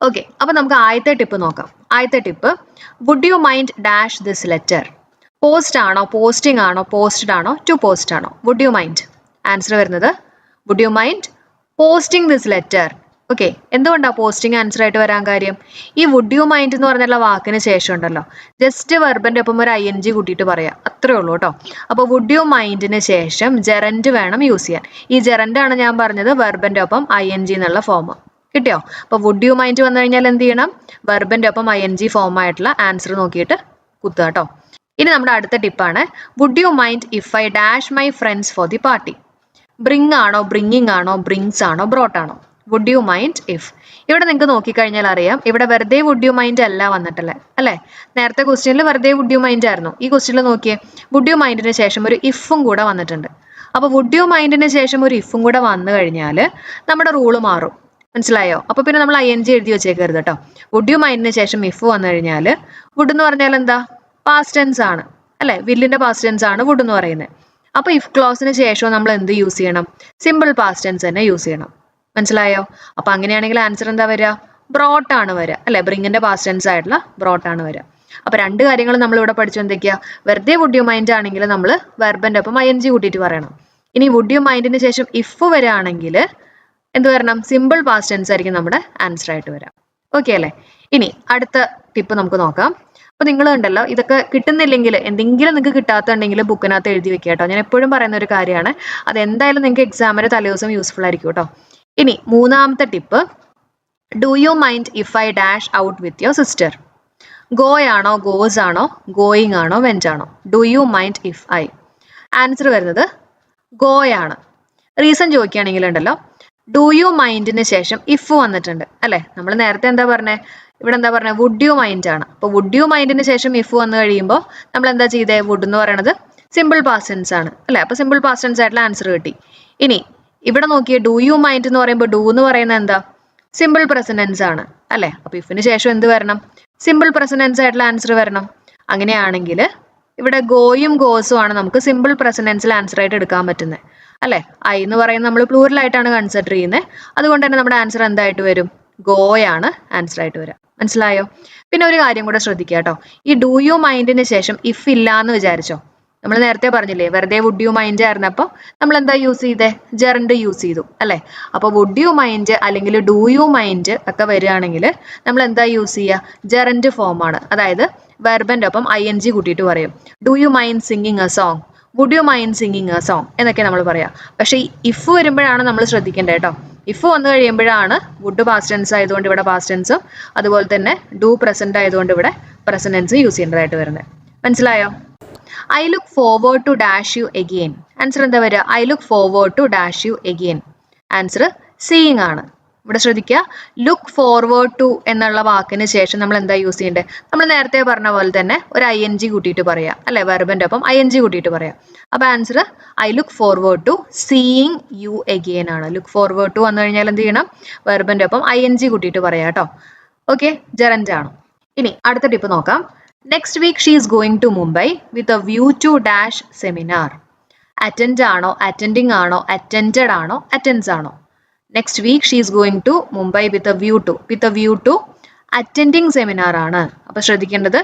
Okay, അപ്പൊ നമുക്ക് ആദ്യത്തെ ടിപ്പ് നോക്കാം. ആദ്യത്തെ tip, would you mind dash this letter? Post ആണോ, പോസ്റ്റിംഗ് ആണോ, പോസ്റ്റഡ് ആണോ, ടു പോസ്റ്റ് ആണോ? Would you mind? ആൻസർ വരുന്നത് would you mind posting this letter. Okay, എന്തുകൊണ്ടാണ് പോസ്റ്റിംഗ് ആൻസർ ആയിട്ട് വരാൻ കാര്യം? ഈ വുഡ് യു മൈൻഡ് എന്ന് പറഞ്ഞുള്ള വാക്കിന് ശേഷം ഉണ്ടല്ലോ, ജസ്റ്റ് വെർബിന്റെ ഒപ്പം ഒരു ING കൂട്ടിയിട്ട് പറയാം, അത്രേ ഉള്ളൂ കേട്ടോ. അപ്പോൾ വുഡ് യു മൈൻഡിന് ശേഷം ജെറൻഡ് വേണം യൂസ് ചെയ്യാൻ. ഈ ജെറൻഡ് ആണ് ഞാൻ പറഞ്ഞത് വെർബിന്റെ ഒപ്പം ING എന്നുള്ള ഫോം. കിട്ടിയോ? അപ്പൊ വുഡ് യു മൈൻഡ് വന്നു കഴിഞ്ഞാൽ എന്ത് ചെയ്യണം? വെർബിന്റെ ഒപ്പം ING ഫോം ആയിട്ടുള്ള ആൻസർ നോക്കിയിട്ട് കുത്തുക കേട്ടോ. ഇനി നമ്മുടെ അടുത്ത ടിപ്പാണ്, would you mind if I dash my friends for the party? Bring ആണോ, ബ്രിങ്ങിങ് ആണോ, ബ്രിങ്സ് ആണോ, ബ്രോട്ട് ആണോ? Would you mind if. ഇവിടെ നിങ്ങൾക്ക് നോക്കിക്കഴിഞ്ഞാൽ അറിയാം, ഇവിടെ വെറുതെ വുഡ് യു മൈൻഡ് അല്ല വന്നിട്ടല്ലേ, അല്ലേ? നേരത്തെ ക്വസ്റ്റ്യനിൽ വെറുതെ വുഡ് യു മൈൻഡ് ആയിരുന്നു. ഈ ക്വസ്റ്റ്യനിൽ നോക്കിയേ, വുഡ് യു മൈൻഡിന് ശേഷം ഒരു ഇഫും കൂടെ വന്നിട്ടുണ്ട്. അപ്പൊ വുഡ് യു മൈൻഡിന് ശേഷം ഒരു ഇഫും കൂടെ വന്നു കഴിഞ്ഞാൽ നമ്മുടെ റൂള് മാറും. മനസ്സിലായോ? അപ്പൊ പിന്നെ നമ്മൾ ING എഴുതി വെച്ചേക്കരുത് കേട്ടോ. വുഡ് യു മൈൻഡിന് ശേഷം ഇഫ് വന്നു കഴിഞ്ഞാൽ, വുഡ് എന്ന് പറഞ്ഞാൽ എന്താ? പാസ്റ്റ് ടെൻസ് ആണ്, അല്ലെ? വില്ലിന്റെ പാസ്റ്റ് ടെൻസ് ആണ് വുഡ് എന്ന് പറയുന്നത്. അപ്പൊ ഇഫ് ക്ലോസിന് ശേഷം നമ്മൾ എന്ത് യൂസ് ചെയ്യണം? സിമ്പിൾ പാസ്റ്റ് ടെൻസ് തന്നെ യൂസ് ചെയ്യണം. മനസ്സിലായോ? അപ്പൊ അങ്ങനെയാണെങ്കിൽ ആൻസർ എന്താ വരിക? ബ്രോട്ട് ആണ് വരിക, അല്ലെ? ബ്രിങ്ങിന്റെ പാസ്റ്റ് ടെൻസ് ആയിട്ടുള്ള ബ്രോട്ട് ആണ് വരിക. അപ്പൊ രണ്ട് കാര്യങ്ങൾ നമ്മൾ ഇവിടെ പഠിച്ചു. എന്തൊക്കെയാ? വെറുതെ വുഡ് യു മൈൻഡ് ആണെങ്കിൽ നമ്മൾ വെർബിന്റെ ഒപ്പം ING കൂട്ടിയിട്ട് പറയണം. ഇനി വുഡ് യു മൈൻഡിന് ശേഷം ഇഫ് വരികയാണെങ്കിൽ എന്ത് വരണം? സിമ്പിൾ പാസ്റ്റ് ടെൻസ് ആയിരിക്കും നമ്മുടെ ആൻസർ ആയിട്ട് വരാം. ഓക്കെ അല്ലേ? ഇനി അടുത്ത ടിപ്പ് നമുക്ക് നോക്കാം. അപ്പൊ നിങ്ങൾ ഉണ്ടല്ലോ, ഇതൊക്കെ കിട്ടുന്നില്ലെങ്കിൽ, എന്തെങ്കിലും നിങ്ങൾക്ക് കിട്ടാത്തുണ്ടെങ്കിൽ ബുക്കിനകത്ത് എഴുതി വെക്കുക കേട്ടോ. ഞാൻ എപ്പോഴും പറയുന്ന ഒരു കാര്യമാണ്, അത് എന്തായാലും നിങ്ങൾക്ക് എക്സാമിന് തലേദിവസം യൂസ്ഫുൾ ആയിരിക്കും കേട്ടോ. ഇനി മൂന്നാമത്തെ tip, do you mind if I dash out with your sister? Go ആണോ, ഗോസ് ആണോ, ഗോയിങ് ആണോ, വെന്റ് ആണോ? Do you mind if I? Answer വരുന്നത് ഗോ ആണ്. റീസൺ ചോദിക്കുകയാണെങ്കിൽ ഉണ്ടല്ലോ, ഡു യു മൈൻഡിന് ശേഷം ഇഫ് വന്നിട്ടുണ്ട്, അല്ലെ? നമ്മൾ നേരത്തെ എന്താ പറഞ്ഞേ? ഇവിടെ എന്താ പറഞ്ഞത്? വുഡ് യു മൈൻഡ് ആണ്. അപ്പൊ വുഡ് യു മൈൻഡിന് ശേഷം ഇഫ് വന്നു കഴിയുമ്പോൾ നമ്മൾ എന്താ ചെയ്തേ? വുഡ് എന്ന് പറയുന്നത് സിമ്പിൾ പാസ്റ്റ് ടെൻസ് ആണ്, അല്ലെ? അപ്പൊ സിമ്പിൾ പാസ്റ്റ് ടെൻസ് ആയിട്ടുള്ള ആൻസർ കിട്ടി. ഇനി ഇവിടെ നോക്കിയേ, ഡു യു മൈൻഡ് എന്ന് പറയുമ്പോൾ ഡു എന്ന് പറയുന്നത് എന്താ? സിമ്പിൾ പ്രസന്റ് ടെൻസ് ആണ്, അല്ലെ? അപ്പൊ ഇഫിന് ശേഷം എന്ത് വരണം? സിമ്പിൾ പ്രസന്റ് ടെൻസ് ആയിട്ടുള്ള ആൻസർ വരണം. അങ്ങനെയാണെങ്കിൽ ഇവിടെ ഗോയും ഗോസും ആണ് നമുക്ക് സിമ്പിൾ പ്രസന്റ് ടെൻസിൽ ആൻസർ ആയിട്ട് എടുക്കാൻ പറ്റുന്നത്, അല്ലെ? ഐ എന്ന് പറയുന്നത് നമ്മൾ പ്ലൂറൽ ആയിട്ടാണ് കൺസിഡർ ചെയ്യുന്നത്. അതുകൊണ്ട് തന്നെ നമ്മുടെ ആൻസർ എന്തായിട്ട് വരും? ഗോയാണ് ആൻസർ ആയിട്ട് വരിക. മനസ്സിലായോ? പിന്നെ ഒരു കാര്യം കൂടെ ശ്രദ്ധിക്കുക കേട്ടോ. ഈ ഡു യു മൈൻഡിന് ശേഷം ഇഫ് ഇല്ല എന്ന് വിചാരിച്ചോ, നമ്മൾ നേരത്തെ പറഞ്ഞില്ലേ വെറുതെ വുഡ് യു മൈൻഡ് ആയിരുന്നപ്പോൾ നമ്മൾ എന്താ യൂസ് ചെയ്തേ? ജെറൻഡ് യൂസ് ചെയ്തു, അല്ലെ? അപ്പൊ വുഡ് യു മൈൻഡ് അല്ലെങ്കിൽ ഡു യു മൈൻഡ് ഒക്കെ വരികയാണെങ്കിൽ നമ്മൾ എന്താ യൂസ് ചെയ്യുക? ജെറൻഡ് ഫോം ആണ്. അതായത് വെർബിന്റെ ഒപ്പം ING കൂട്ടിയിട്ട് പറയും. Do you mind singing a song? Would you mind singing a song എന്നൊക്കെ നമ്മൾ പറയാം. പക്ഷെ ഇഫ് വരുമ്പോഴാണ് നമ്മൾ ശ്രദ്ധിക്കേണ്ടത് കേട്ടോ. ഇഫ് വന്നു കഴിയുമ്പോഴാണ് വുഡ് പാസ്റ്റ് ടെൻസ് ആയതുകൊണ്ട് ഇവിടെ പാസ്റ്റ് ടെൻസും, അതുപോലെ തന്നെ ഡു പ്രസന്റ് ആയതുകൊണ്ട് ഇവിടെ പ്രസന്റ് ടെൻസ് യൂസ് ചെയ്യേണ്ടതായിട്ട് വരുന്നത്. മനസ്സിലായോ? I look forward to dash you again. Answer എന്താ വരിക? I look forward to dash you again. Answer seeing ആണ്. ഇവിടെ ശ്രദ്ധിക്കുക, ലുക്ക് ഫോർവേഡ് ടു എന്നുള്ള വാക്കിന് ശേഷം നമ്മൾ എന്താ യൂസ് ചെയ്യേണ്ടത്? നമ്മൾ നേരത്തെ പറഞ്ഞ പോലെ തന്നെ ഒരു ING കൂട്ടിയിട്ട് പറയാം, അല്ലെ? വെർബിന്റെ ഒപ്പം ING കൂട്ടിയിട്ട് പറയാം. അപ്പൊ answer I look forward to seeing you again ആണ്. ലുക്ക് ഫോർവേഡ് ടു വന്നു കഴിഞ്ഞാൽ എന്ത് ചെയ്യണം? വെർബിന്റെ ഒപ്പം ING കൂട്ടിയിട്ട് പറയാം കേട്ടോ. ഓക്കെ, ജെറൻഡ് ആണ്. ഇനി അടുത്ത ടിപ്പ് നോക്കാം. Next week she is going to Mumbai with a view to dash seminar. Attend ആണോ, അറ്റൻഡിങ് ആണോ, അറ്റൻഡഡ് ആണോ, അറ്റൻഡ്സ് ആണോ? Next week she is going to Mumbai with a view to attending seminar ആണ്. അപ്പൊ ശ്രദ്ധിക്കേണ്ടത്,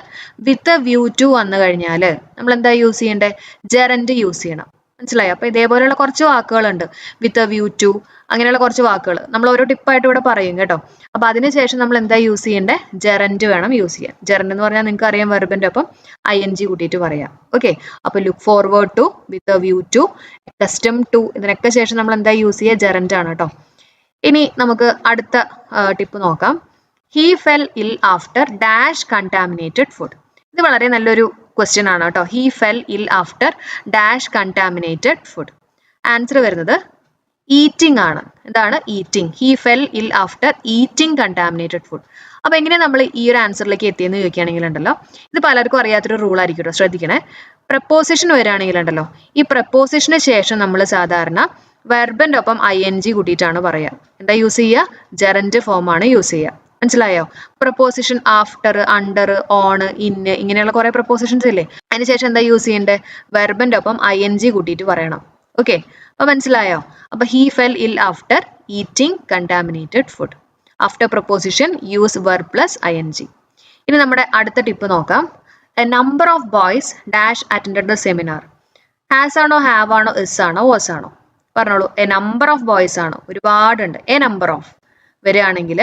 വിത്ത് എ വ്യൂ ടു വന്നു കഴിഞ്ഞാൽ നമ്മൾ എന്താ യൂസ് ചെയ്യേണ്ടത്? ജെറൻഡ് യൂസ് ചെയ്യണം. മനസ്സിലായോ? അപ്പൊ ഇതേപോലെയുള്ള കുറച്ച് വാക്കുകളുണ്ട്, വിത്ത് എ വ്യൂ ടു, അങ്ങനെയുള്ള കുറച്ച് വാക്കുകൾ നമ്മൾ ഓരോ ടിപ്പായിട്ട് ഇവിടെ പറയും കേട്ടോ. അപ്പൊ അതിനുശേഷം നമ്മൾ എന്താ യൂസ് ചെയ്യേണ്ടത്? ജെറൻഡ് വേണം യൂസ് ചെയ്യാൻ. ജെറൻഡ് എന്ന് പറഞ്ഞാൽ നിങ്ങൾക്ക് അറിയാം, വെർബിന്റെ ഒപ്പം ING കൂട്ടിയിട്ട് പറയാം. ഓക്കെ, അപ്പൊ look forward to, with a view to, custom to, ഇതിനൊക്കെ ശേഷം നമ്മൾ എന്താ യൂസ് ചെയ്യുക? ജെറൻഡ് ആണ് കേട്ടോ. ഇനി നമുക്ക് അടുത്ത ടിപ്പ് നോക്കാം. ഹീ ഫെൽ ഇൽ ആഫ്റ്റർ ഡാഷ് കണ്ടാമിനേറ്റഡ് ഫുഡ്. ഇത് വളരെ നല്ലൊരു ക്വസ്റ്റ്യൻ ആണ് കേട്ടോ. ഹീ ഫെൽ ഇൽ after dash contaminated food. Answer വരുന്നത് ഈറ്റിംഗ് ആണ്. എന്താണ്? ഈറ്റിംഗ്. ഹീ ഫെൽ ഇൽ ആഫ്റ്റർ ഈറ്റിംഗ് കണ്ടാമിനേറ്റഡ് ഫുഡ്. അപ്പൊ എങ്ങനെ നമ്മൾ ഈ ഒരു ആൻസറിലേക്ക് എത്തിയെന്ന് ചോദിക്കുകയാണെങ്കിൽ ഉണ്ടല്ലോ, ഇത് പലർക്കും അറിയാത്തൊരു റൂൾ ആയിരിക്കും കേട്ടോ, ശ്രദ്ധിക്കണേ. പ്രപ്പോസിഷൻ വരികയാണെങ്കിൽ ഉണ്ടല്ലോ, ഈ പ്രപ്പോസിഷന് ശേഷം നമ്മൾ സാധാരണ വെർബിന്റെ ഒപ്പം ING കൂട്ടിയിട്ടാണ് പറയുക. എന്താ യൂസ് ചെയ്യുക? ജെറൻഡ് ഫോം ആണ് യൂസ് ചെയ്യുക. മനസ്സിലായോ? പ്രപ്പോസിഷൻ ആഫ്റ്റർ, അണ്ടർ, ഓൺ, ഇന്ന്, ഇങ്ങനെയുള്ള കുറെ പ്രപ്പോസിഷൻസ് ഇല്ലേ? അതിനുശേഷം എന്താ യൂസ് ചെയ്യേണ്ടത്? വെർബിന്റെ ഒപ്പം ING കൂട്ടിയിട്ട് പറയണം. ഓക്കെ, അപ്പൊ മനസ്സിലായോ? അപ്പൊ ഹീ ഫെൽ ഇൽ after eating contaminated food. After preposition use verb plus ing. ഇനി നമ്മുടെ അടുത്ത ടിപ്പ് നോക്കാം. A number of boys dash attended the seminar. Has ആണോ, ഹാവ് ആണോ, ഇസ് ആണോ, വാസ് ആണോ? പറഞ്ഞോളൂ. എ നമ്പർ ഓഫ് ബോയ്സ് ആണോ? ഒരുപാടുണ്ട്. എ നമ്പർ ഓഫ് വരികയാണെങ്കിൽ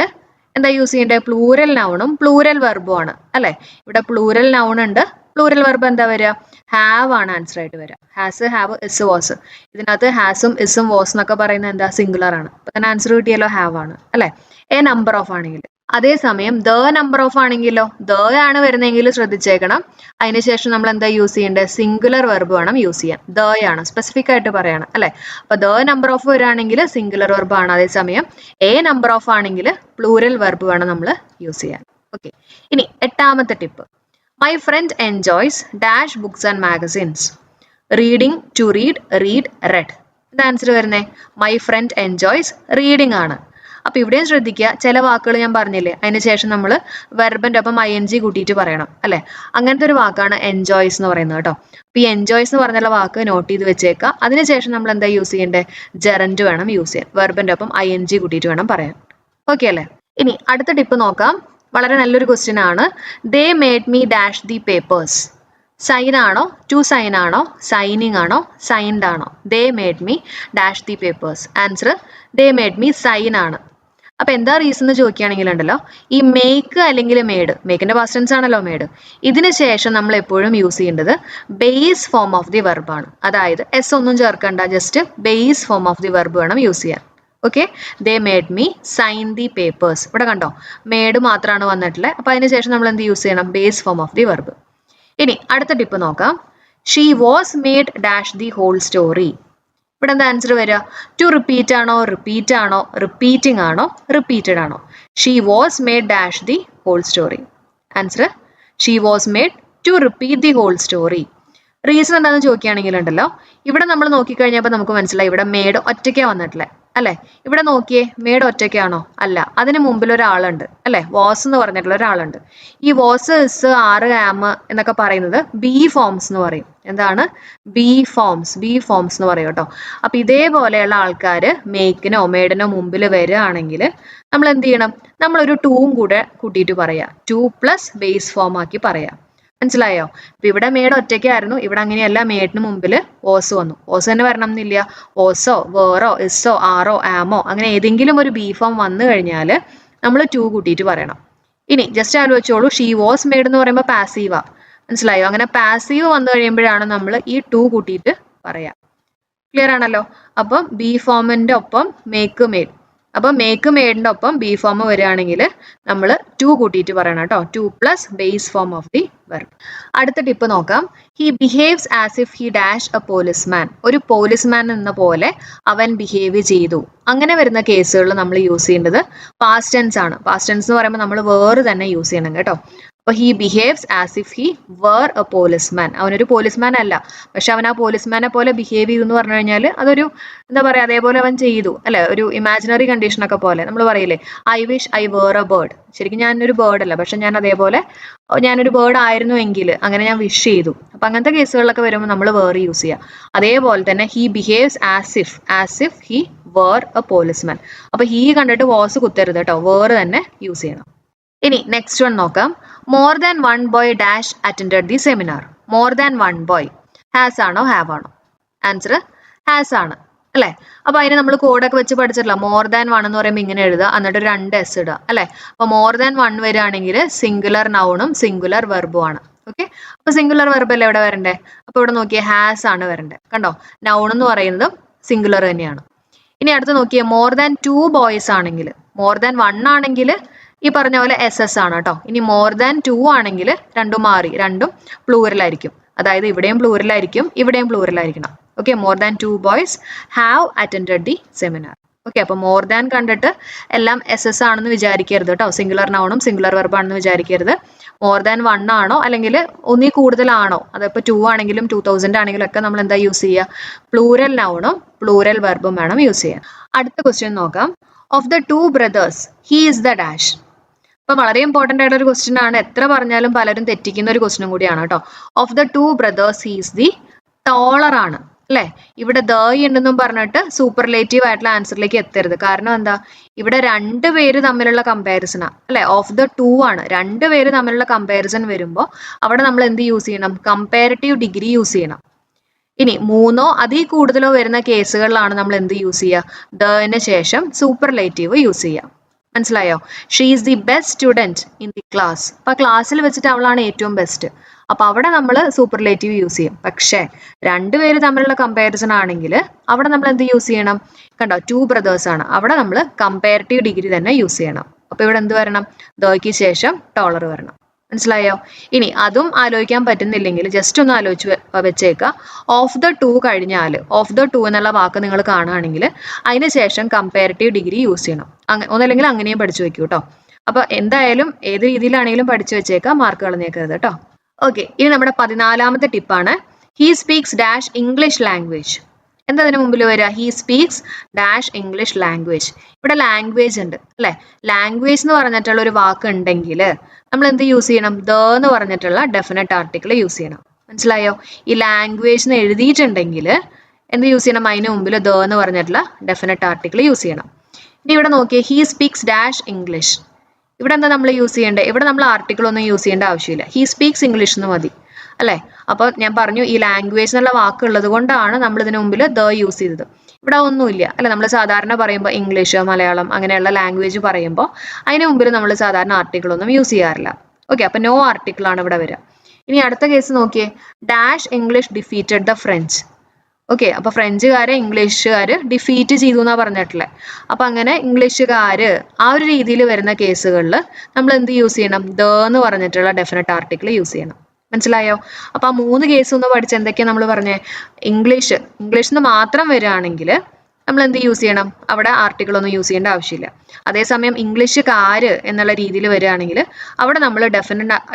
എന്താ യൂസ് ചെയ്യേണ്ടത്? പ്ലൂരൽ നൗണും പ്ലൂരൽ വെർബും ആണ് അല്ലെ. ഇവിടെ പ്ലൂരൽ നൗൺ ഉണ്ട്, പ്ലൂരൽ വെർബ് എന്താ വരിക? ഹാവ് ആണ് ആൻസർ ആയിട്ട് വരിക. Has, have, is, was. ഇതിനകത്ത് ഹാസും ഇസും വാസ് എന്നൊക്കെ പറയുന്നത് എന്താ? സിംഗുലർ ആണ്. അപ്പൊ തന്നെ ആൻസർ കിട്ടിയല്ലോ, ഹാവ് ആണ് അല്ലെ. എ നമ്പർ ഓഫ് ആണെങ്കിൽ. അതേസമയം ദ നമ്പർ ഓഫ് ആണെങ്കിലോ, ദ ആണ് വരുന്നതെങ്കിൽ ശ്രദ്ധിച്ചേക്കണം. അതിനുശേഷം നമ്മൾ എന്താ യൂസ് ചെയ്യേണ്ടത്? സിംഗുലർ വെർബ് വേണം യൂസ് ചെയ്യാൻ. ദ ആണ് സ്പെസിഫിക് ആയിട്ട് പറയണം അല്ലെ. അപ്പൊ ദ നമ്പർ ഓഫ് വരികയാണെങ്കിൽ സിംഗുലർ വെർബ് ആണ്. അതേസമയം എ നമ്പർ ഓഫ് ആണെങ്കിൽ പ്ലൂരൽ വെർബ് വേണം നമ്മൾ യൂസ് ചെയ്യാൻ. ഓക്കെ. ഇനി എട്ടാമത്തെ tip. My friend enjoys dash books and magazines. Reading, to read, read, red. ഇത് ആൻസർ വരുന്നേ മൈ ഫ്രണ്ട് എൻജോയ്സ് റീഡിംഗ് ആണ്. അപ്പൊ ഇവിടെയും ശ്രദ്ധിക്കുക, ചില വാക്കുകൾ ഞാൻ പറഞ്ഞില്ലേ, അതിന് ശേഷം നമ്മൾ വെർബിന്റെ ഒപ്പം ing കൂട്ടിയിട്ട് പറയണം അല്ലെ. അങ്ങനത്തെ ഒരു വാക്കാണ് എൻജോയ്സ് എന്ന് പറയുന്നത് കേട്ടോ. അപ്പൊ ഈ എൻജോയ്സ് എന്ന് പറഞ്ഞുള്ള വാക്ക് നോട്ട് ചെയ്ത് വെച്ചേക്കുക. അതിനുശേഷം നമ്മൾ എന്താ യൂസ് ചെയ്യേണ്ടത്? ജെറൻഡ് വേണം യൂസ് ചെയ്യാൻ. വെർബിന്റെ ഒപ്പം ing കൂട്ടിയിട്ട് വേണം പറയാൻ. ഓക്കെ അല്ലേ. ഇനി അടുത്ത ടിപ്പ് നോക്കാം. വളരെ നല്ലൊരു ക്വസ്റ്റ്യൻ ആണ്. They made me dash the papers. Sign ആണോ, ടു സൈൻ ആണോ, സൈനിങ് ആണോ, സൈൻഡ് ആണോ? They made me dash the papers. Answer they made me sign ആണ്. അപ്പൊ എന്താ റീസൺ എന്ന് ചോദിക്കുകയാണെങ്കിൽ ഉണ്ടല്ലോ, ഈ മേക്ക് അല്ലെങ്കിൽ മേഡ്, മേക്കിന്റെ പാസ്റ്റ് ടെൻസ് ആണല്ലോ മേഡ്, ഇതിന് ശേഷം നമ്മൾ എപ്പോഴും യൂസ് ചെയ്യേണ്ടത് base form of the verb ആണ്. അതായത് എസ് ഒന്നും ചേർക്കണ്ട, just base form of the verb വേണം യൂസ് ചെയ്യാൻ. Okay. They made me sign the papers. ഇവിടെ കണ്ടോ, മേഡ് മാത്രമാണ് വന്നിട്ടുള്ളത്. അപ്പൊ അതിന് ശേഷം നമ്മൾ എന്ത് യൂസ് ചെയ്യണം? Base form of the verb. ഇനി അടുത്ത ടിപ്പ് നോക്കാം. She was made dash the whole story. ഇവിടെ എന്താ ആൻസർ വരിക? ടു റിപ്പീറ്റ് ആണോ, റിപ്പീറ്റ് ആണോ, റിപ്പീറ്റിംഗ് ആണോ, റിപ്പീറ്റഡ് ആണോ? She was made dash the whole story. Answer she was made to repeat the whole story. Reason എന്താണെന്ന് ചോദിക്കുകയാണെങ്കിൽ ഉണ്ടല്ലോ, ഇവിടെ നമ്മൾ നോക്കിക്കഴിഞ്ഞപ്പോൾ നമുക്ക് മനസ്സിലായി ഇവിടെ മേഡ് ഒറ്റയ്ക്കാണ് വന്നിട്ടില്ലേ അല്ലെ. ഇവിടെ നോക്കിയേ, മേഡ് ഒറ്റയ്ക്കാണോ? അല്ല, അതിന് മുമ്പിൽ ഒരാളുണ്ട് അല്ലെ, വാസ് എന്ന് പറഞ്ഞിട്ടുള്ള ഒരാളുണ്ട്. ഈ വാസ്, ഇസ്, ആർ, ആം എന്നൊക്കെ പറയുന്നത് ബി ഫോംസ് എന്ന് പറയും. എന്താണ്? ബി ഫോംസ് എന്ന് പറയും കേട്ടോ. അപ്പൊ ഇതേപോലെയുള്ള ആൾക്കാർ മേക്കിനോ മേഡിനോ മുമ്പിൽ വരികയാണെങ്കിൽ നമ്മൾ എന്ത് ചെയ്യണം? നമ്മളൊരു ടൂവും കൂടെ കൂട്ടിയിട്ട് പറയാം. ടു പ്ലസ് ബേസ് ഫോം ആക്കി പറയാം. മനസ്സിലായോ? അപ്പൊ ഇവിടെ മേഡ് ഒറ്റയ്ക്കായിരുന്നു, ഇവിടെ അങ്ങനെയല്ല, മേഡിന് മുമ്പിൽ ഓസ് വന്നു. ഓസ് തന്നെ വരണം എന്നില്ല. ഓസോ, വേറോ, ഇസോ, ആറോ, ആമോ അങ്ങനെ ഏതെങ്കിലും ഒരു ബി ഫോം വന്നു കഴിഞ്ഞാൽ നമ്മൾ ടു കൂട്ടിയിട്ട് പറയണം. ഇനി ജസ്റ്റ് ആലോചിച്ചോളൂ, ഷീ വാസ് മേഡ് എന്ന് പറയുമ്പോൾ പാസീവാ. മനസ്സിലായോ? അങ്ങനെ പാസീവ് വന്നു കഴിയുമ്പോഴാണ് നമ്മൾ ഈ ടു കൂട്ടിയിട്ട് പറയാം. ക്ലിയർ ആണല്ലോ? അപ്പം ബി ഫോമിന്റെ ഒപ്പം മേക്ക് മേഡ്, അപ്പൊ മേക്ക് മേഡിന്റെ ഒപ്പം ബി ഫോം വരികയാണെങ്കിൽ നമ്മൾ ടു കൂട്ടിയിട്ട് പറയണം കേട്ടോ. Two plus base form of the verb. അടുത്ത ടിപ്പ് നോക്കാം. He behaves as if he dash A policeman. ഒരു പോലീസ്മാൻ എന്ന പോലെ അവൻ ബിഹേവ് ചെയ്തു. അങ്ങനെ വരുന്ന കേസുകളിൽ നമ്മൾ യൂസ് ചെയ്യേണ്ടത് പാസ്റ്റ് ടെൻസ് ആണ്. പാസ്റ്റ് ടെൻസ് എന്ന് പറയുമ്പോൾ നമ്മൾ വേറെ തന്നെ യൂസ് ചെയ്യണം കേട്ടോ. അപ്പൊ he behaves as if he were a policeman. അവനൊരു പോലീസ്മാൻ അല്ല, പക്ഷെ അവൻ ആ പോലീസ്മാനെ പോലെ ബിഹേവ് ചെയ്തു എന്ന് പറഞ്ഞു കഴിഞ്ഞാൽ അതൊരു എന്താ പറയാ, അതേപോലെ അവൻ ചെയ്തു അല്ലെ. ഒരു ഇമാജിനറി കണ്ടീഷൻ ഒക്കെ പോലെ നമ്മൾ പറയില്ലേ, I wish I were a bird. ശരിക്കും ഞാനൊരു ബേർഡ് അല്ല, പക്ഷെ ഞാൻ അതേപോലെ ഞാനൊരു ബേർഡ് ആയിരുന്നു എങ്കിൽ അങ്ങനെ ഞാൻ വിഷ് ചെയ്തു. അപ്പൊ അങ്ങനത്തെ കേസുകളിലൊക്കെ വരുമ്പോൾ നമ്മൾ വേർ യൂസ് ചെയ്യുക. അതേപോലെ തന്നെ he behaves as if he were a policeman. അപ്പൊ ഹി കണ്ടിട്ട് വാസ് കുത്തരുത് കേട്ടോ, വേർ തന്നെ യൂസ് ചെയ്യണം. ഇനി നെക്സ്റ്റ് വൺ നോക്കാം. More than one boy dash attended the seminar. More than one boy has ആണോ, ഹാവ് ആണോ? ആൻസർ ഹാസ് ആണ് അല്ലെ. അപ്പൊ അതിന് നമ്മൾ കോഡൊക്കെ വെച്ച് പഠിച്ചിട്ടില്ല. മോർ ദാൻ വൺ എന്ന് പറയുമ്പോൾ ഇങ്ങനെ എഴുതുക, എന്നിട്ട് ഒരു 2 എസ് ഇടുക അല്ലെ. അപ്പൊ മോർ ദാൻ വൺ വരികയാണെങ്കിൽ സിംഗുലർ നൗണും സിംഗുലർ വെർബും ആണ്. ഓക്കെ. അപ്പൊ സിംഗുലർ വെർബ് അല്ലേ ഇവിടെ വരണ്ടേ? അപ്പൊ ഇവിടെ നോക്കിയേ, ഹാസ് ആണ് വരണ്ടേ. കണ്ടോ, നൗൺ എന്ന് പറയുന്നതും സിംഗുലർ തന്നെയാണ്. ഇനി അടുത്ത് നോക്കിയേ, മോർ ദാൻ 2 ബോയ്സ് ആണെങ്കിൽ, മോർ ദാൻ 1 ആണെങ്കിൽ ഈ പറഞ്ഞ പോലെ SS ആണ് കേട്ടോ. ഇനി മോർ ദാൻ 2 ആണെങ്കിൽ രണ്ടും മാറി, രണ്ടും പ്ലൂറൽ ആയിരിക്കും. അതായത് ഇവിടെയും പ്ലൂറൽ ആയിരിക്കും, ഇവിടെയും പ്ലൂറൽ ആയിരിക്കണം. Okay. More than 2 boys have attended the seminar. Okay. അപ്പൊ മോർ ദാൻ കണ്ടിട്ട് എല്ലാം SS ആണെന്ന് വിചാരിക്കരുത് കേട്ടോ. സിംഗുലർ നൗണും സിംഗുലർ വെർബ് ആണെന്ന് വിചാരിക്കരുത്. മോർ ദാൻ 1 ആണോ അല്ലെങ്കിൽ ഒന്നിൽ കൂടുതലാണോ, അതിപ്പോ 2 ആണെങ്കിലും 2000 ആണെങ്കിലും ഒക്കെ നമ്മൾ എന്താ യൂസ് ചെയ്യുക? പ്ലൂരൽ നൗണും പ്ലൂരൽ വെർബും വേണം യൂസ് ചെയ്യാൻ. അടുത്ത ക്വസ്റ്റ്യൻ നോക്കാം. Of the 2 brothers he is the dash. അപ്പൊ വളരെ ഇമ്പോർട്ടന്റ് ആയിട്ടുള്ള ഒരു ക്വസ്റ്റ്യൻ ആണ്. എത്ര പറഞ്ഞാലും പലരും തെറ്റിക്കുന്ന ഒരു ക്വസ്റ്റ്യൻ കൂടിയാണ് കേട്ടോ. Of the 2 brothers he is the taller ആണ് അല്ലെ? ഇവിടെ ദ ഉണ്ടെന്നും പറഞ്ഞിട്ട് സൂപ്പർലേറ്റീവ് ആയിട്ടുള്ള ആൻസറിലേക്ക് എത്തരുത്. കാരണം എന്താ? ഇവിടെ രണ്ടുപേര് തമ്മിലുള്ള കമ്പാരിസൺ അല്ലെ? ഓഫ് ദ ടു ആണ്. രണ്ടുപേര് തമ്മിലുള്ള കമ്പാരിസൺ വരുമ്പോൾ അവിടെ നമ്മൾ എന്ത് യൂസ് ചെയ്യണം? കമ്പാരിറ്റീവ് ഡിഗ്രി യൂസ് ചെയ്യണം. ഇനി മൂന്നോ അതിൽ കൂടുതലോ വരുന്ന കേസുകളിലാണ് നമ്മൾ എന്ത് യൂസ് ചെയ്യുക? ദന് ശേഷം സൂപ്പർലേറ്റീവ് യൂസ് ചെയ്യുക. മനസ്സിലായോ? She is the best student in the class. അപ്പൊ ക്ലാസ്സിൽ വെച്ചിട്ട് അവളാണ് ഏറ്റവും ബെസ്റ്റ്. അപ്പൊ അവിടെ നമ്മൾ സൂപ്പർലേറ്റീവ് യൂസ് ചെയ്യും. പക്ഷേ രണ്ടുപേര് തമ്മിലുള്ള കമ്പാരിസൺ ആണെങ്കിൽ അവിടെ നമ്മൾ എന്ത് യൂസ് ചെയ്യണം? കണ്ടോ, 2 ബ്രദേഴ്സ് ആണ്. അവിടെ നമ്മൾ കമ്പാരിറ്റീവ് ഡിഗ്രി തന്നെ യൂസ് ചെയ്യണം. അപ്പൊ ഇവിടെ എന്ത് വരണം? ദയ്ക്ക് ശേഷം ടോളർ വരണം. മനസ്സിലായോ? ഇനി അതും ആലോചിക്കാൻ പറ്റുന്നില്ലെങ്കിൽ ജസ്റ്റ് ഒന്ന് ആലോചിച്ച് വെച്ചേക്കുക. ഓഫ് ദ ടു കഴിഞ്ഞാൽ ഓഫ് ദ ടു എന്നുള്ള വാക്ക് നിങ്ങൾ കാണുകയാണെങ്കിൽ അതിന് ശേഷം കമ്പാരിറ്റീവ് ഡിഗ്രി യൂസ് ചെയ്യണം. ഒന്നല്ലെങ്കിൽ അങ്ങനെയും പഠിച്ചു വെക്കൂ കേട്ടോ. അപ്പൊ എന്തായാലും ഏത് രീതിയിലാണെങ്കിലും പഠിച്ചു വെച്ചേക്കാം, മാർക്ക് കളഞ്ഞേക്കരുത് കേട്ടോ. ഓക്കെ, ഇനി നമ്മുടെ 14ാമത്തെ ടിപ്പാണ്. He speaks dash English language. എന്താ അതിന് മുമ്പിൽ വരിക? He speaks dash English language. ഇവിടെ ലാംഗ്വേജ് ഉണ്ട് അല്ലെ? ലാംഗ്വേജ് എന്ന് പറഞ്ഞിട്ടുള്ള ഒരു വാക്ക് ഉണ്ടെങ്കിൽ നമ്മൾ എന്ത് യൂസ് ചെയ്യണം? ദ എന്ന് പറഞ്ഞിട്ടുള്ള ഡെഫിനറ്റ് ആർട്ടിക്കിൾ യൂസ് ചെയ്യണം. മനസ്സിലായോ? ഈ ലാംഗ്വേജ് എന്ന് എഴുതിയിട്ടുണ്ടെങ്കിൽ എന്ത് യൂസ് ചെയ്യണം? അതിന് മുമ്പിൽ ദ എന്ന് പറഞ്ഞിട്ടുള്ള ഡെഫിനറ്റ് ആർട്ടിക്കിൾ യൂസ് ചെയ്യണം. ഇനി ഇവിടെ നോക്കിയേ, ഹി സ്പീക്സ് ഡാഷ് ഇംഗ്ലീഷ്. ഇവിടെ എന്താ നമ്മൾ യൂസ് ചെയ്യേണ്ടത്? ഇവിടെ നമ്മൾ ആർട്ടിക്കിൾ ഒന്നും യൂസ് ചെയ്യേണ്ട ആവശ്യമില്ല. ഹി സ്പീക്സ് ഇംഗ്ലീഷ് എന്ന് മതി അല്ലെ? അപ്പൊ ഞാൻ പറഞ്ഞു ഈ ലാംഗ്വേജ് എന്നുള്ള വാക്ക് ഉള്ളത് കൊണ്ടാണ് നമ്മൾ ഇതിനു മുമ്പിൽ ദ യൂസ് ചെയ്തത്. ഇവിടെ ഒന്നുമില്ല അല്ലെ? നമ്മൾ സാധാരണ പറയുമ്പോൾ ഇംഗ്ലീഷ്, മലയാളം അങ്ങനെയുള്ള ലാംഗ്വേജ് പറയുമ്പോൾ അതിന് മുമ്പിൽ നമ്മൾ സാധാരണ ആർട്ടിക്കിൾ ഒന്നും യൂസ് ചെയ്യാറില്ല. ഓക്കെ, അപ്പൊ നോ ആർട്ടിക്കിൾ ആണ് ഇവിടെ വരിക. ഇനി അടുത്ത കേസ് നോക്കിയേ, dash English defeated the French. Okay, അപ്പൊ ഫ്രഞ്ചുകാരെ ഇംഗ്ലീഷുകാര് ഡിഫീറ്റ് ചെയ്തു എന്നാ പറഞ്ഞിട്ടുള്ളത്. അപ്പൊ അങ്ങനെ ഇംഗ്ലീഷുകാര് ആ ഒരു രീതിയിൽ വരുന്ന കേസുകളിൽ നമ്മൾ എന്ത് യൂസ് ചെയ്യണം? ദ എന്ന് പറഞ്ഞിട്ടുള്ള ഡെഫിനറ്റ് ആർട്ടിക്കിൾ യൂസ് ചെയ്യണം. മനസ്സിലായോ? അപ്പൊ ആ 3 കേസ് ഒന്ന് പഠിച്ച് എന്തൊക്കെയാ നമ്മൾ പറഞ്ഞേ? ഇംഗ്ലീഷിന് മാത്രം വരികയാണെങ്കിൽ നമ്മൾ എന്ത് യൂസ് ചെയ്യണം? അവിടെ ആർട്ടിക്കിൾ ഒന്നും യൂസ് ചെയ്യേണ്ട ആവശ്യമില്ല. അതേസമയം ഇംഗ്ലീഷുകാര് എന്നുള്ള രീതിയിൽ വരികയാണെങ്കിൽ അവിടെ നമ്മൾ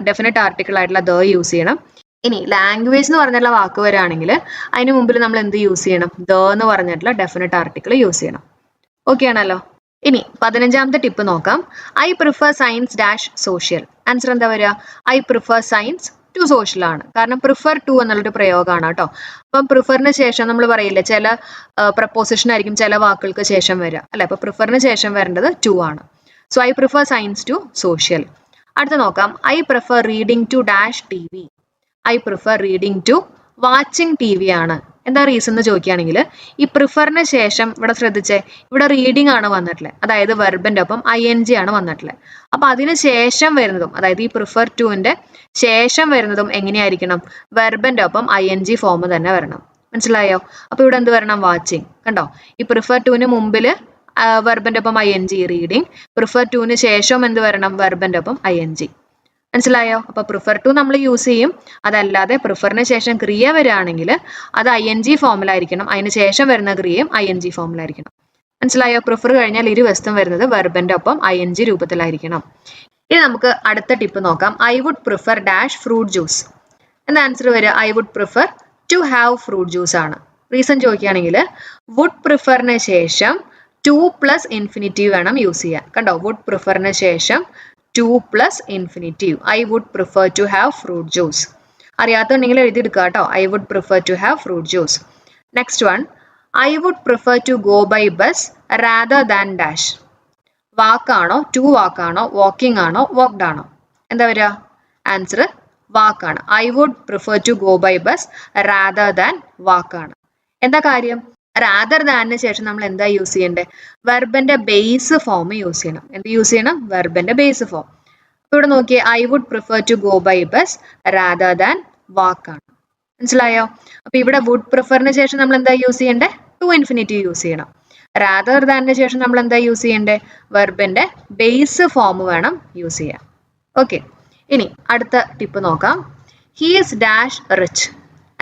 ഡെഫിനറ്റ് ആർട്ടിക്കിൾ ആയിട്ടുള്ള ദ യൂസ് ചെയ്യണം. ഇനി ലാംഗ്വേജ് എന്ന് പറഞ്ഞിട്ടുള്ള വാക്ക് വരികയാണെങ്കിൽ അതിന് മുമ്പിൽ നമ്മൾ എന്ത് യൂസ് ചെയ്യണം? ദ എന്ന് പറഞ്ഞിട്ടുള്ള ഡെഫിനറ്റ് ആർട്ടിക്കിൾ യൂസ് ചെയ്യണം. ഓക്കെ ആണല്ലോ? ഇനി 15ാമത്തെ ടിപ്പ് നോക്കാം. I prefer science dash social. Answer എന്താ വരിക? I prefer science to social ആണ്. കാരണം പ്രിഫർ ടു എന്നുള്ളൊരു പ്രയോഗമാണ് കേട്ടോ. അപ്പം പ്രിഫറിന് ശേഷം നമ്മൾ പറയില്ലേ, ചില പ്രപ്പോസിഷൻ ആയിരിക്കും ചില വാക്കുകൾക്ക് ശേഷം വരിക അല്ലെ? അപ്പൊ പ്രിഫറിന് ശേഷം വരേണ്ടത് ടു ആണ്. So I prefer science to social. അടുത്ത നോക്കാം. I prefer reading to dash T V. I prefer reading to watching T V ആണ്. എന്താ റീസൺ എന്ന് ചോദിക്കുകയാണെങ്കിൽ ഈ പ്രിഫറിന് ശേഷം ഇവിടെ ശ്രദ്ധിച്ചേ, ഇവിടെ റീഡിംഗ് ആണ് വന്നിട്ടുള്ളത്. അതായത് വെർബിന്റെ ഒപ്പം ING ആണ് വന്നിട്ടുള്ളത്. അപ്പൊ അതിന് ശേഷം വരുന്നതും, അതായത് ഈ പ്രിഫർ ടുവിന്റെ ശേഷം വരുന്നതും എങ്ങനെയായിരിക്കണം? വെർബിന്റെ ഒപ്പം ING ഫോം തന്നെ വരണം. മനസ്സിലായോ? അപ്പൊ ഇവിടെ എന്ത് വരണം? വാച്ചിങ്. കണ്ടോ, ഈ പ്രിഫർ ടുവിന് മുമ്പിൽ വെർബിന്റെ ഒപ്പം ING റീഡിംഗ്, പ്രിഫർ ടുവിന് ശേഷം എന്ത് വരണം? വെർബിന്റെ ഒപ്പം ING. മനസ്സിലായോ? അപ്പൊ പ്രിഫർ ടു നമ്മൾ യൂസ് ചെയ്യും. അതല്ലാതെ പ്രിഫറിന് ശേഷം ക്രിയ വരികയാണെങ്കിൽ അത് ING ഫോമിലായിരിക്കണം. അതിന് ശേഷം വരുന്ന ക്രിയയും ING ഫോമിലായിരിക്കണം. മനസ്സിലായോ? പ്രിഫർ കഴിഞ്ഞാൽ ഇരുവശത്തും വരുന്നത് വെർബിന്റെ ഒപ്പം ING രൂപത്തിലായിരിക്കണം. ഇനി നമുക്ക് അടുത്ത ടിപ്പ് നോക്കാം. I would prefer dash fruit juice. എന്താ ആൻസർ വരിക? I would prefer to have fruit juice ആണ്. റീസൺ ചോദിക്കുകയാണെങ്കിൽ വുഡ് പ്രിഫറിന് ശേഷം ടു പ്ലസ് ഇൻഫിനിറ്റീവ് വേണം യൂസ് ചെയ്യാൻ. കണ്ടോ, വുഡ് പ്രിഫറിന് ശേഷം to plus infinitive. I would prefer to have fruit juice. അറിയാത്തുണ്ടെങ്കിൽ എഴുതിയെടുക്കുക കേട്ടോ. I would prefer to have fruit juice. Next one, I would prefer to go by bus rather than dash. വാക്കാണോ, to വാക്കാണോ, walking ആണോ, walked ആണോ? എന്താ വരിക? Answer വാക്കാണ്. I would prefer to go by bus rather than വാക്കാണ്. എന്താ കാര്യം? Rather ദാനിന് ശേഷം നമ്മൾ എന്താ യൂസ് ചെയ്യേണ്ടത്? വെർബിന്റെ ബേസ് ഫോം യൂസ് ചെയ്യണം. എന്ത് യൂസ് ചെയ്യണം? വെർബിന്റെ ബേസ് ഫോം. അപ്പൊ ഇവിടെ നോക്കിയേ, I would prefer to go by bus rather than വാക്കാണ്. മനസ്സിലായോ? അപ്പൊ ഇവിടെ വുഡ് പ്രിഫറിന് ശേഷം നമ്മൾ എന്താ യൂസ് ചെയ്യേണ്ടത്? ടു ഇൻഫിനിറ്റീവ് യൂസ് ചെയ്യണം. റാദർ ദാനിന് ശേഷം നമ്മൾ എന്താ യൂസ് ചെയ്യേണ്ടത്? വെർബിന്റെ ബേസ് ഫോം വേണം യൂസ് ചെയ്യാൻ. ഓക്കെ, ഇനി അടുത്ത ടിപ്പ് നോക്കാം. He is dash rich.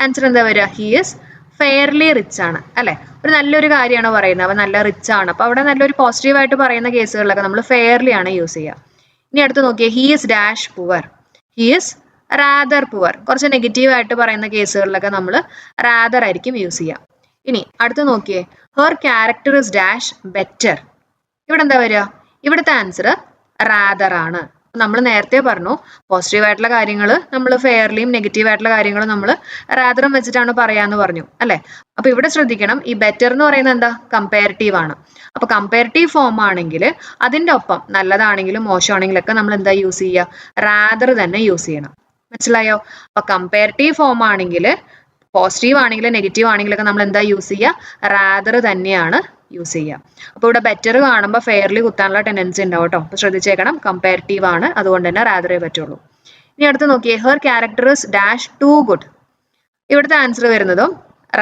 Answer എന്താ വരിക? ഹി ഈസ് ഫെയർലി റിച്ച് ആണ് അല്ലെ? ഒരു നല്ലൊരു കാര്യമാണ് പറയുന്നത്. അപ്പൊ നല്ല റിച്ച് ആണ്. അപ്പൊ അവിടെ നല്ലൊരു പോസിറ്റീവായിട്ട് പറയുന്ന കേസുകളിലൊക്കെ നമ്മൾ ഫെയർലി ആണ് യൂസ് ചെയ്യുക. ഇനി അടുത്ത് നോക്കിയേ, he is dash poor. He is rather poor. കുറച്ച് നെഗറ്റീവ് ആയിട്ട് പറയുന്ന കേസുകളിലൊക്കെ നമ്മൾ റാദർ ആയിരിക്കും യൂസ് ചെയ്യുക. ഇനി അടുത്ത് നോക്കിയേ, her character is dash better. ഇവിടെ എന്താ വരിക? ഇവിടുത്തെ ആൻസർ റാദർ ആണ്. നമ്മൾ നേരത്തെ പറഞ്ഞു പോസിറ്റീവ് ആയിട്ടുള്ള കാര്യങ്ങൾ നമ്മൾ ഫെയർലിയും നെഗറ്റീവ് ആയിട്ടുള്ള കാര്യങ്ങളും നമ്മൾ റാദറും വെച്ചിട്ടാണ് പറയാന്ന് പറഞ്ഞു അല്ലെ. അപ്പൊ ഇവിടെ ശ്രദ്ധിക്കണം, ഈ ബെറ്റർ എന്ന് പറയുന്നത് എന്താ, കമ്പാരിറ്റീവ് ആണ്. അപ്പൊ കമ്പാരിറ്റീവ് ഫോം ആണെങ്കിൽ അതിന്റെ ഒപ്പം നല്ലതാണെങ്കിലും മോശമാണെങ്കിലും ഒക്കെ നമ്മൾ എന്താ യൂസ് ചെയ്യുക, റാദർ തന്നെ യൂസ് ചെയ്യണം. മനസ്സിലായോ? അപ്പൊ കമ്പാരിറ്റീവ് ഫോം ആണെങ്കിൽ പോസിറ്റീവ് ആണെങ്കിലും നെഗറ്റീവ് ആണെങ്കിലും ഒക്കെ നമ്മൾ എന്താ യൂസ് ചെയ്യുക, റാദർ തന്നെയാണ് യൂസ് ചെയ്യുക. അപ്പൊ ഇവിടെ ബെറ്റർ കാണുമ്പോൾ ഫെയർലി കുത്താനുള്ള ടെൻഡൻസി ഉണ്ടാവും കേട്ടോ. അപ്പൊ ശ്രദ്ധിച്ചേക്കണം, കമ്പാരിറ്റീവ് ആണ്, അതുകൊണ്ട് തന്നെ റാദറേ പറ്റുള്ളൂ. ഇനി അടുത്ത് നോക്കിയേ, her character is dash too good. ഇവിടുത്തെ ആൻസർ വരുന്നതും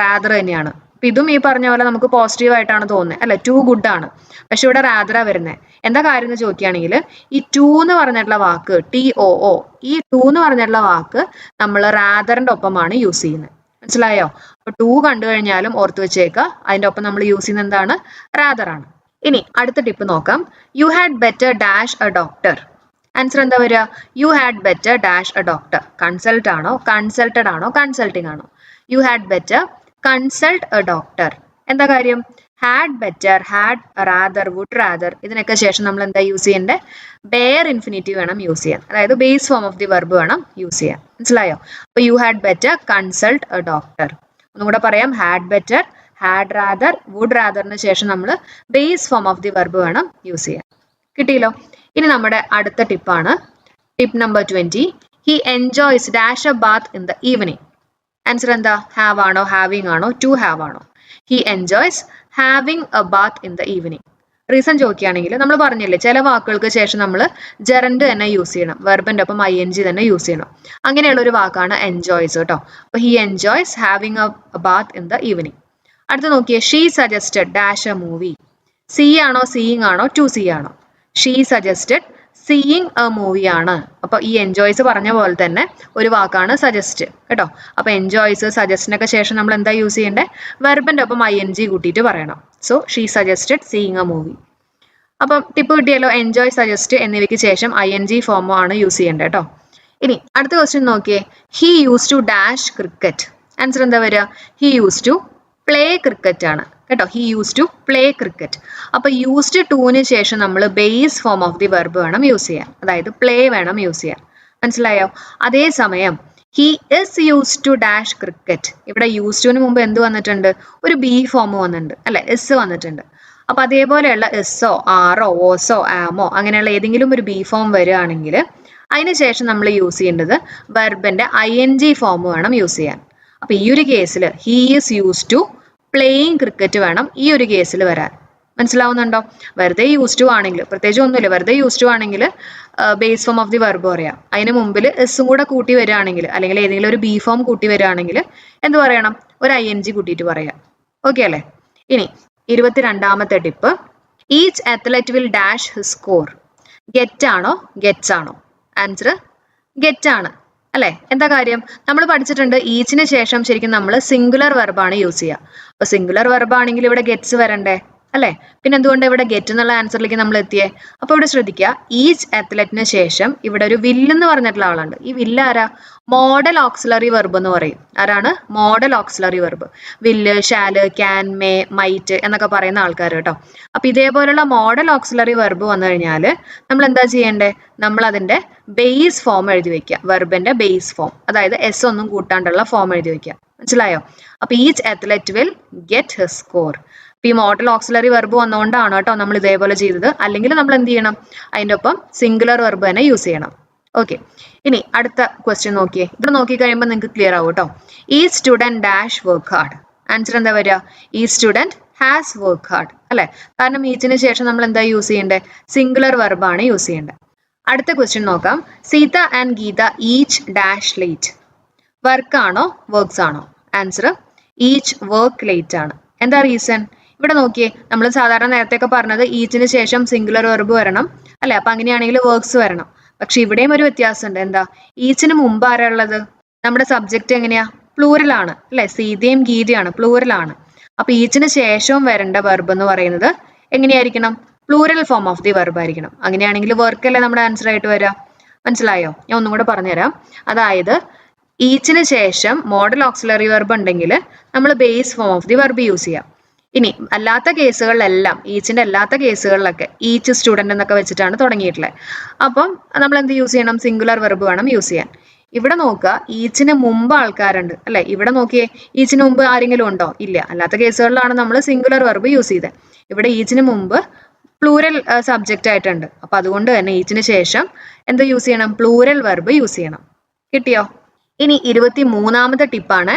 റാദർ തന്നെയാണ്. അപ്പൊ ഇതും ഈ പറഞ്ഞ പോലെ നമുക്ക് പോസിറ്റീവ് ആയിട്ടാണ് തോന്നുന്നത് അല്ലെ, ടു ഗുഡ് ആണ്. പക്ഷെ ഇവിടെ റാദറാ വരുന്നത്. എന്താ കാര്യം എന്ന് ചോദിക്കുകയാണെങ്കിൽ ഈ ടു എന്ന് പറഞ്ഞിട്ടുള്ള വാക്ക് TOO, ഈ ടു എന്ന് പറഞ്ഞിട്ടുള്ള വാക്ക് നമ്മൾ റാദറിന്റെ ഒപ്പമാണ് യൂസ് ചെയ്യുന്നത്. മനസ്സിലായോ? അപ്പൊ ടു കണ്ടു കഴിഞ്ഞാലും ഓർത്ത് വെച്ചേക്കുക, അതിന്റെ ഒപ്പം നമ്മൾ യൂസ് ചെയ്യുന്നത് എന്താണ്, റാദർ ആണ്. ഇനി അടുത്ത ടിപ്പ് നോക്കാം. You had better dash a doctor. Answer എന്താ വരിക, you had better dash a doctor. Consult ആണോ, കൺസൾട്ടഡ് ആണോ, കൺസൾട്ടിംഗ് ആണോ? You had better consult a doctor. എന്താ കാര്യം, had better, had rather, would rather, ഇതിനൊക്കെ ശേഷം നമ്മൾ എന്താ യൂസ് ചെയ്യേണ്ടത്, ബെയർ ഇൻഫിനിറ്റീവ് വേണം യൂസ് ചെയ്യാൻ. അതായത് base form of the verb വേണം യൂസ് ചെയ്യാൻ. മനസ്സിലായോ? അപ്പൊ you had better consult a doctor. ഒന്നും കൂടെ പറയാം, had better, had rather, would റാദറിന് ശേഷം നമ്മൾ base form of the verb വേണം യൂസ് ചെയ്യാൻ. കിട്ടിയല്ലോ? ഇനി നമ്മുടെ അടുത്ത ടിപ്പാണ് tip number 20. He enjoys dash a bath in the evening. Answer എന്താ, ഹാവ് ആണോ, ഹാവിങ് ആണോ, ടു ഹാവ് ആണോ? He enjoys having a bath in the evening. Reason ചോദിക്കുകയാണെങ്കിൽ നമ്മൾ പറഞ്ഞില്ലേ, ചില വാക്കുകൾക്ക് ശേഷം നമ്മൾ ജെറൻഡ് തന്നെ യൂസ് ചെയ്യണം, വെർബിന്റെ ഒപ്പം ING തന്നെ യൂസ് ചെയ്യണം. അങ്ങനെയുള്ള ഒരു വാക്കാണ് എൻജോയ്സ് കേട്ടോ. അപ്പൊ he enjoys having a bath in the evening. അടുത്ത് നോക്കിയേ, she suggested dash A movie. C ആണോ, സീയിങ് ആണോ, ടു സി ആണോ? She suggested seeing A movie ആണ്. അപ്പൊ ഈ എൻജോയ്സ് പറഞ്ഞ പോലെ തന്നെ ഒരു വാക്കാണ് സജസ്റ്റ് കേട്ടോ. അപ്പൊ എൻജോയ്സ്, സജസ്റ്റിനൊക്കെ ശേഷം നമ്മൾ എന്താ യൂസ് ചെയ്യേണ്ടത്, വെർബിന്റെ ഒപ്പം ING കൂട്ടിയിട്ട് പറയണം. So she suggested seeing A movie. അപ്പം ടിപ്പ് കിട്ടിയല്ലോ, എൻജോയ്, സജസ്റ്റ് എന്നിവയ്ക്ക് ശേഷം ING ഫോമോ ആണ് യൂസ് ചെയ്യേണ്ടത് കേട്ടോ. ഇനി അടുത്ത ക്വസ്റ്റ്യൻ നോക്കിയേ, he use to dash cricket. Answer എന്താ വരിക, he use to play cricket ആണ് കേട്ടോ. He use to play cricket. അപ്പൊ യൂസ്ഡ് ടൂന് ശേഷം നമ്മൾ base form of the verb വേണം യൂസ് ചെയ്യാൻ, അതായത് പ്ലേ വേണം യൂസ് ചെയ്യാൻ. മനസ്സിലായോ? അതേസമയം he is use to dash cricket, ഇവിടെ യൂസ് ടുവിന് മുമ്പ് എന്ത് വന്നിട്ടുണ്ട്, ഒരു ബി ഫോം വന്നിട്ടുണ്ട് അല്ലെ, എസ് വന്നിട്ടുണ്ട്. അപ്പൊ അതേപോലെയുള്ള എസ്സോ ആറോ ഓസോ ആമോ അങ്ങനെയുള്ള ഏതെങ്കിലും ഒരു ബി ഫോം വരികയാണെങ്കിൽ അതിനുശേഷം നമ്മൾ യൂസ് ചെയ്യേണ്ടത് വെർബിന്റെ ING ഫോം വേണം യൂസ് ചെയ്യാൻ. അപ്പൊ ഈ ഒരു കേസിൽ he is use to playing cricket വേണം ഈ ഒരു കേസിൽ വരാൻ. മനസ്സിലാവുന്നുണ്ടോ? വെറുതെ യൂസ് ടു ആണെങ്കിൽ, പ്രത്യേകിച്ച് ഒന്നുമില്ല, വെറുതെ യൂസ് ടു ആണെങ്കിൽ base form of the verb പറയാം. അതിന് മുമ്പിൽ എസ്സും കൂടെ കൂട്ടി വരികയാണെങ്കിൽ, അല്ലെങ്കിൽ ഏതെങ്കിലും ഒരു ബി ഫോം കൂട്ടി വരികയാണെങ്കിൽ എന്ത് പറയണം, ഒരു ING കൂട്ടിയിട്ട് പറയാം. ഓക്കെ അല്ലേ? ഇനി 22ാമത്തെ tip, each athlete will dash his score. Get ആണോ, ഗെറ്റ്സ് ആണോ? ആൻസർ ഗെറ്റ് ആണ് അല്ലെ. എന്താ കാര്യം, നമ്മൾ പഠിച്ചിട്ടുണ്ട് ഈച്ചിന് ശേഷം ശരിക്കും നമ്മൾ സിംഗുലർ വെർബാണ് യൂസ് ചെയ്യുക. അപ്പൊ സിംഗുലർ വെർബാണെങ്കിൽ ഇവിടെ ഗെറ്റ്സ് വരണ്ടേ അല്ലെ. പിന്നെ എന്തുകൊണ്ട് ഇവിടെ ഗെറ്റ് എന്നുള്ള ആൻസറിലേക്ക് നമ്മൾ എത്തിയേ? അപ്പൊ ഇവിടെ ശ്രദ്ധിക്കുക, ഈച്ച് അത്ലറ്റിന് ശേഷം ഇവിടെ ഒരു വില്ല് എന്ന് പറഞ്ഞിട്ടുള്ള ആളുണ്ട്. ഈ വില്ല് ആരാ? മോഡൽ ഓക്സിലറി വെർബ് എന്ന് പറയും. ആരാണ്? Modal auxiliary verb. വില്ല്, ഷാല്, ക്യാൻ, മേ, മൈറ്റ് എന്നൊക്കെ പറയുന്ന ആൾക്കാർ കേട്ടോ. അപ്പൊ ഇതേപോലുള്ള മോഡൽ ഓക്സിലറി വെർബ് വന്നു കഴിഞ്ഞാൽ നമ്മൾ എന്താ ചെയ്യേണ്ടേ, നമ്മൾ അതിന്റെ ബേസ് ഫോം എഴുതി വെക്കുക, വെർബിന്റെ ബേസ് ഫോം, അതായത് എസ് ഒന്നും കൂട്ടാണ്ടുള്ള ഫോം എഴുതി വെക്കുക. മനസ്സിലായോ? അപ്പൊ each athlete will get his score. ഈ മോഡൽ ഓക്സിലറി വെർബ് വന്നുകൊണ്ടാണ് കേട്ടോ നമ്മൾ ഇതേപോലെ ചെയ്തത്. അല്ലെങ്കിൽ നമ്മൾ എന്ത് ചെയ്യണം, അതിൻ്റെ ഒപ്പം സിംഗുലർ വെർബ് തന്നെ യൂസ് ചെയ്യണം. ഓക്കെ, ഇനി അടുത്ത ക്വസ്റ്റ്യൻ നോക്കിയേ. ഇവിടെ നോക്കി കഴിയുമ്പോൾ നിങ്ങൾക്ക് ക്ലിയർ ആവും കേട്ടോ. ഈ student dash work hard. Answer എന്താ വരിക? ഈ സ്റ്റുഡൻറ് ഹാസ് വർക്ക് ഹാർഡ് അല്ലെ. കാരണം ഈച്ചിന് ശേഷം നമ്മൾ എന്താ യൂസ് ചെയ്യേണ്ടത്, സിംഗുലർ വെർബാണ് യൂസ് ചെയ്യേണ്ടത്. അടുത്ത ക്വസ്റ്റ്യൻ നോക്കാം. Sita and Gita each dash late. Work ആണോ, വർക്ക്സ് ആണോ? ആൻസർ ഈച്ച് വർക്ക് ലേറ്റ് ആണ്. എന്താ റീസൺ? ഇവിടെ നോക്കിയേ, നമ്മൾ സാധാരണ നേരത്തെയൊക്കെ പറഞ്ഞത് ഈച്ചിന് ശേഷം സിംഗുലർ വെർബ് വരണം അല്ലെ. അപ്പൊ അങ്ങനെയാണെങ്കിൽ വർക്ക്സ് വരണം. പക്ഷെ ഇവിടെയും ഒരു വ്യത്യാസമുണ്ട്. എന്താ? ഈച്ചിന് മുമ്പ് ആരാ ഉള്ളത്? നമ്മുടെ സബ്ജക്റ്റ് എങ്ങനെയാ? പ്ലൂറൽ ആണ് അല്ലെ. സീതയും ഗീതയാണ്, പ്ലൂറൽ ആണ്. അപ്പൊ ഈച്ചിന് ശേഷവും വരേണ്ട വെർബ് എന്ന് പറയുന്നത് എങ്ങനെയായിരിക്കണം? Plural form of the verb ആയിരിക്കണം. അങ്ങനെയാണെങ്കിൽ വർക്ക് അല്ലേ നമ്മുടെ ആൻസർ ആയിട്ട് വരിക. മനസ്സിലായോ? ഞാൻ ഒന്നും കൂടെ പറഞ്ഞുതരാം. അതായത് ഈച്ചിന് ശേഷം മോഡൽ ഓക്സിലറി വെർബ് ഉണ്ടെങ്കിൽ നമ്മൾ base form of the verb use ചെയ്യാം. ഇനി അല്ലാത്ത കേസുകളിലെല്ലാം ഈച്ചിന്റെ അല്ലാത്ത കേസുകളിലൊക്കെ ഈച്ച് സ്റ്റുഡന്റ് എന്നൊക്കെ വെച്ചിട്ടാണ് തുടങ്ങിയിട്ടുള്ളത്. അപ്പം നമ്മൾ എന്ത് യൂസ് ചെയ്യണം? സിംഗുലർ വെർബ് വേണം യൂസ് ചെയ്യാൻ. ഇവിടെ നോക്കുക, ഈച്ചിന് മുമ്പ് ആൾക്കാരുണ്ട് അല്ലെ? ഇവിടെ നോക്കിയേ, ഈച്ചിന് മുമ്പ് ആരെങ്കിലും ഉണ്ടോ? ഇല്ല. അല്ലാത്ത കേസുകളിലാണ് നമ്മൾ സിംഗുലർ വെർബ് യൂസ് ചെയ്തത്. ഇവിടെ ഈച്ചിന് മുമ്പ് പ്ലൂരൽ സബ്ജക്റ്റ് ആയിട്ടുണ്ട്. അപ്പൊ അതുകൊണ്ട് തന്നെ ഈച്ചിന് ശേഷം എന്ത് യൂസ് ചെയ്യണം? പ്ലൂരൽ വെർബ് യൂസ് ചെയ്യണം. കിട്ടിയോ? ഇനി 23ാമത്തെ ടിപ്പാണ്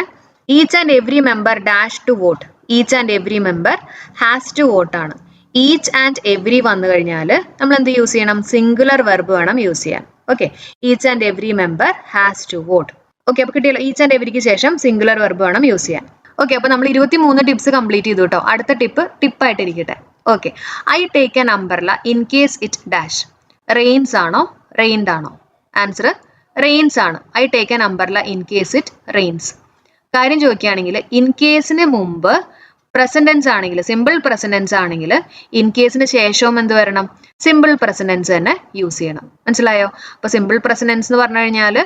each and every member dash to vote. Each and every member has to vote ആണ്. ഈച്ച് ആൻഡ് എവ്രി വന്നു കഴിഞ്ഞാൽ നമ്മൾ എന്ത് യൂസ് ചെയ്യണം? സിംഗുലർ വെർബ് വേണം യൂസ് ചെയ്യാൻ. Okay, each and every member has to vote. Okay, അപ്പൊ കിട്ടിയല്ലോ. ഈച്ച് ആൻഡ് എവരിക്ക് ശേഷം സിംഗുലർ വെർബ് വേണം യൂസ് ചെയ്യാൻ. ഓക്കെ, അപ്പൊ നമ്മൾ 23 ടിപ്സ് കംപ്ലീറ്റ് ചെയ്തു കേട്ടോ. അടുത്ത ടിപ്പായിട്ടിരിക്കട്ടെ. Okay, I take an umbrella in case it dash. Reigns ആണോ റെയിൻഡ് ആണോ? ആൻസർ റെയിൻസ് ആണ്. I take an umbrella in case it rains. കാര്യം ചോദിക്കുകയാണെങ്കിൽ ഇൻ കേസിന് മുമ്പ് പ്രസന്റൻസ് ആണെങ്കിൽ, സിമ്പിൾ പ്രസന്റൻസ് ആണെങ്കിൽ ഇൻ കേസിന് ശേഷവും എന്ത് വരണം? സിമ്പിൾ പ്രസന്റൻസ് തന്നെ യൂസ് ചെയ്യണം. മനസ്സിലായോ? അപ്പൊ സിമ്പിൾ പ്രസന്റൻസ് എന്ന് പറഞ്ഞു കഴിഞ്ഞാൽ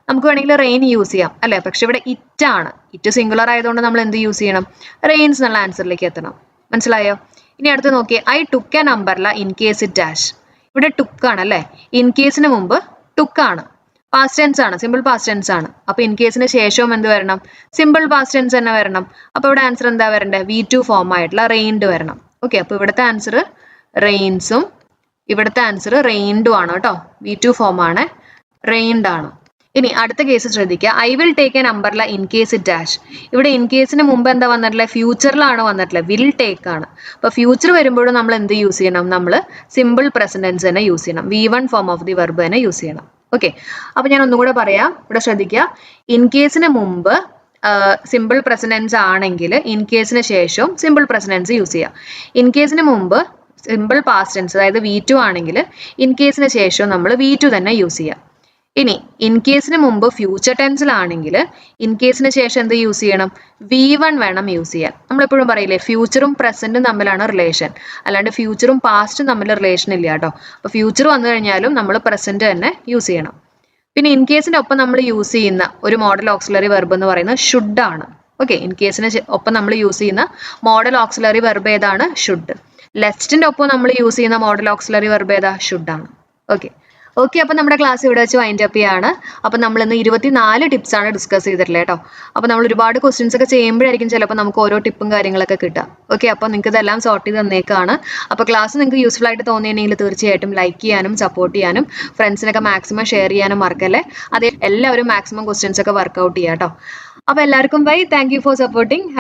നമുക്ക് വേണമെങ്കിൽ റെയിൻ യൂസ് ചെയ്യാം അല്ലെ? പക്ഷെ ഇവിടെ ഇറ്റ് ആണ്. ഇറ്റ് സിംഗുലർ ആയതുകൊണ്ട് നമ്മൾ എന്ത് യൂസ് ചെയ്യണം? റെയിൻസ് എന്നുള്ള ആൻസറിലേക്ക് എത്തണം. മനസ്സിലായോ? ഇനി അടുത്ത് നോക്കിയേ, I took an umbrella in case it dash. ഇവിടെ ടുക്ക് ആണ് അല്ലെ? ഇൻ കേസിന് മുമ്പ് ടുക്ക് ആണ്. പാസ്റ്റ് ടെൻസ് ആണ്, സിമ്പിൾ പാസ്റ്റ് ടെൻസ് ആണ്. അപ്പൊ ഇൻ കേസിന് ശേഷവും എന്ത് വരണം? സിമ്പിൾ പാസ്റ്റ് ടെൻസ് തന്നെ വരണം. അപ്പൊ ഇവിടെ ആൻസർ എന്താ വരണ്ടേ? V2 ഫോം ആയിട്ടുള്ള റെയിൻഡ് വരണം. ഓക്കെ, അപ്പൊ ഇവിടുത്തെ ആൻസർ റെയിൻസും ഇവിടുത്തെ ആൻസർ റെയിൻഡും ആണ് കേട്ടോ. V2 ഫോം ആണ്, റെയിൻഡ് ആണ്. ഇനി അടുത്ത കേസ് ശ്രദ്ധിക്കുക, I will take an umbrella in case it dash. ഇവിടെ ഇൻ കേസിന് മുമ്പ് എന്താ വന്നിട്ടുള്ളത്? ഫ്യൂച്ചറിലാണ് വന്നിട്ടുള്ളത്, വിൽ ടേക്ക് ആണ്. അപ്പൊ ഫ്യൂച്ചർ വരുമ്പോഴും നമ്മൾ എന്ത് യൂസ് ചെയ്യണം? നമ്മൾ സിമ്പിൾ പ്രസന്റൻസ് തന്നെ യൂസ് ചെയ്യണം. V1 form of the verb തന്നെ യൂസ് ചെയ്യണം. ഓക്കെ, അപ്പൊ ഞാൻ ഒന്നും കൂടെ പറയാം. ഇവിടെ ശ്രദ്ധിക്കുക, ഇൻ കേസിന് മുമ്പ് സിമ്പിൾ പ്രസന്റൻസ് ആണെങ്കിൽ ഇൻ കേസിന് ശേഷവും സിമ്പിൾ പ്രസന്റൻസ് യൂസ് ചെയ്യാം. ഇൻ കേസിന് മുമ്പ് സിമ്പിൾ പാസ്റ്റ് ടെൻസ് അതായത് V2 ആണെങ്കിൽ ഇൻ കേസിന് ശേഷവും നമ്മൾ V2 തന്നെ യൂസ് ചെയ്യാം. ഇനി ഇൻ കേസിന് മുമ്പ് ഫ്യൂച്ചർ ടെൻസിലാണെങ്കിൽ ഇൻ കേസിന് ശേഷം എന്ത് യൂസ് ചെയ്യണം? V1 വേണം യൂസ് ചെയ്യാൻ. നമ്മളെപ്പോഴും പറയില്ലേ, ഫ്യൂച്ചറും പ്രസന്റും തമ്മിലാണ് റിലേഷൻ, അല്ലാണ്ട് ഫ്യൂച്ചറും പാസ്റ്റും തമ്മിൽ റിലേഷൻ ഇല്ല കേട്ടോ. അപ്പൊ ഫ്യൂച്ചർ വന്നു കഴിഞ്ഞാലും നമ്മൾ പ്രസന്റ് തന്നെ യൂസ് ചെയ്യണം. പിന്നെ ഇൻ കേസിന്റെ ഒപ്പം നമ്മൾ യൂസ് ചെയ്യുന്ന ഒരു മോഡൽ ഓക്സിലറി വെർബ് എന്ന് പറയുന്നത് ഷുഡ് ആണ്. ഓക്കെ, ഇൻ കേസിന് ഒപ്പം നമ്മൾ യൂസ് ചെയ്യുന്ന മോഡൽ ഓക്സിലറി വെർബ് ഏതാണ്? ഷുഡ്. ലെസ്റ്റിന്റെ ഒപ്പം നമ്മൾ യൂസ് ചെയ്യുന്ന മോഡൽ ഓക്സിലറി വെർബ് ഏതാ? ഷുഡ് ആണ്. ഓക്കെ, അപ്പൊ നമ്മുടെ ക്ലാസ് ഇവിടെ വെച്ച് വൈൻഡ് അപ്പ് ചെയ്യാണ്. അപ്പൊ നമ്മൾ ഇന്ന് 24 ടിപ്സ് ആണ് ഡിസ്കസ് ചെയ്തിട്ടുള്ളത് കേട്ടോ. അപ്പൊ നമ്മൾ ഒരുപാട് ക്വസ്റ്റ്യൻസ് ഒക്കെ ചെയ്യുമ്പോഴായിരിക്കും ചിലപ്പോൾ നമുക്ക് ഓരോ ടിപ്പും കാര്യങ്ങളൊക്കെ കിട്ടുക. ഓക്കെ, അപ്പൊ നിങ്ങൾക്ക് ഇതെല്ലാം സോർട്ട് ചെയ്ത് തന്നേക്കാണ്. അപ്പൊ ക്ലാസ് നിങ്ങൾക്ക് യൂസ്ഫുൾ ആയിട്ട് തോന്നിയിട്ടുണ്ടെങ്കിൽ തീർച്ചയായിട്ടും ലൈക്ക് ചെയ്യാനും സപ്പോർട്ട് ചെയ്യാനും ഫ്രണ്ട്സിനൊക്കെ മാക്സിമം ഷെയർ ചെയ്യാനും മറക്കല്ലേ. അതേ എല്ലാവരും മാക്സിമം ക്വസ്റ്റ്യൻസ് ഒക്കെ വർക്ക്ഔട്ട് ചെയ്യാം കേട്ടോ. അപ്പൊ എല്ലാവർക്കും bye. Thank you for supporting.